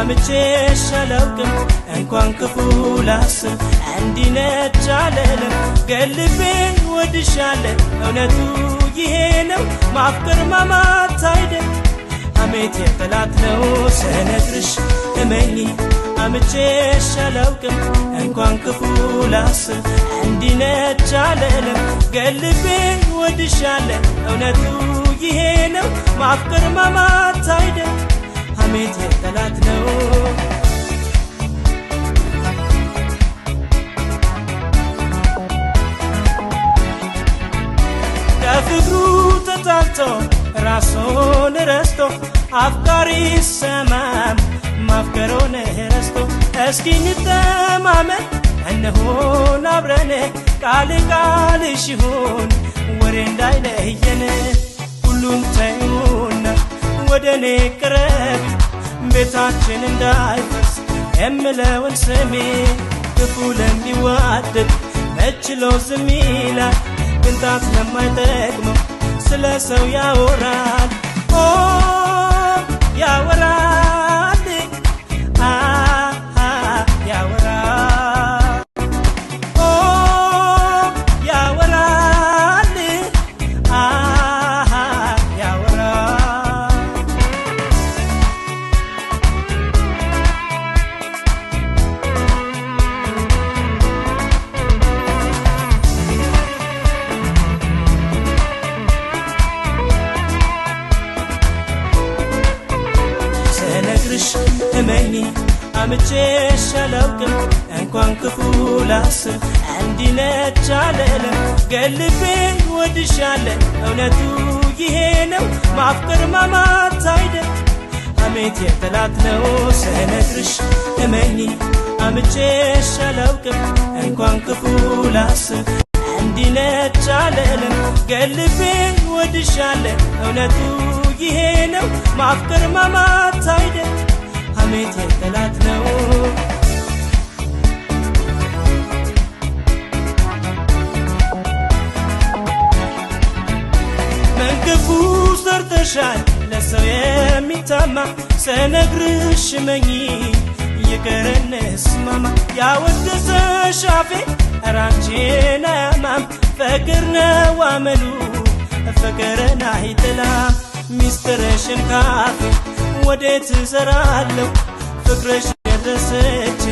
አምቼሽ አላውቅም እንኳን ክፉ ላስብ እንዲነች አልልም ገልቤ ወድሻለሁ እውነቱ ይሄ ነው ማፍቀር ማማት አይደል አሜት የጠላት ነው ስነግርሽ እመኚ አምቼሽ አላውቅም እንኳን ክፉ ላስብ እንዲነች አልልም ገልቤ ወድሻለሁ እውነቱ ይሄ ነው ማፍቀር ማማት አይደል አሜት የጠላት ነው ከፍቅሩ ተጣልቶ ራሱን ረስቶ አፍቃሪ ሰማም ማፍቀሩን ረስቶ እስኪ እንተማመን እንሆን አብረን ቃል ቃልሽ ይሁን ወሬ እንዳይለየን ሁሉም ተይውና ወደኔ ቅረብ ቤታችን እንዳይፈርስ የምለውን ስሜ ክፉ ለሚዋደድ መችሎ ዝም ይላል ቅንጣት ለማይጠቅመው ስለ ሰው ያወራል ያወራል ያወራል ያወራል ያወራል ስነግርሽ እመኚ አምቼሽ አላውቅም እንኳን ክፉ ላስብ እንዲነች አልልም ገልቤ ወድሻለሁ እውነቱ ይሄ ነው ማፍቀር ማማት አይደል አሜት የጠላት ነው ስነግርሽ እመኚ አምቼሽ አላውቅም እንኳን ክፉ ላስብ እንዲነች አልልም ገልቤ ወድሻለሁ እውነቱ ይሄ ነው ማፍቀር ማማት አይደል አሜት የጠላት ነው መንገፉ ሰርተሻል ለሰው የሚታማ ስነግርሽ እመኚ ይቅር እንስማማ ያወደሰሽ አፌ ኧረ አንቺን አያማም ፍቅር ነው አመሉ ፍቅርን አይጥላም ሚስጥርሽን ካፌ ወዴት እዘራለሁ ፍቅርሽ የደረሰች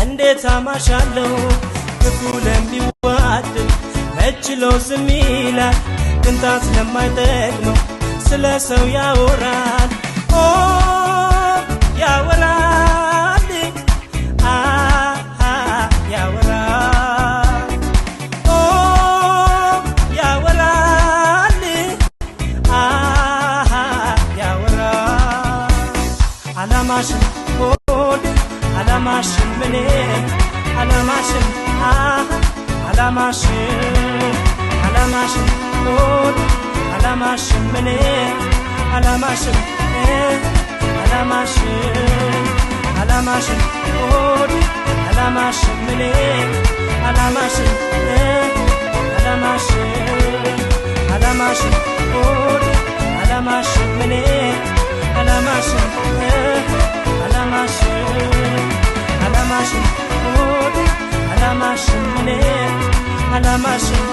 እንዴት አማሻለሁ ክፉ ለሚዋደድ መችሎ ዝም ይላል ቅንጣት ለማይጠቅመው ስለ ሰው ያወራል ያወራል ያወራል ያወራል ያወራል አላማሽን ሆድ አላማሽን ምን አላማሽን አላማሽን አላማሽን ሆድ አላማሽን ምን አላማሽን አላማሽን አላማሽን ሆድ አላማሽን ምን አላማሽን አላማሽን አላማሽን ሆድ አላማሽን ምን አላማሽን አላማሽን አላማሽን ሆድ አላማሽን ምን አላማሽን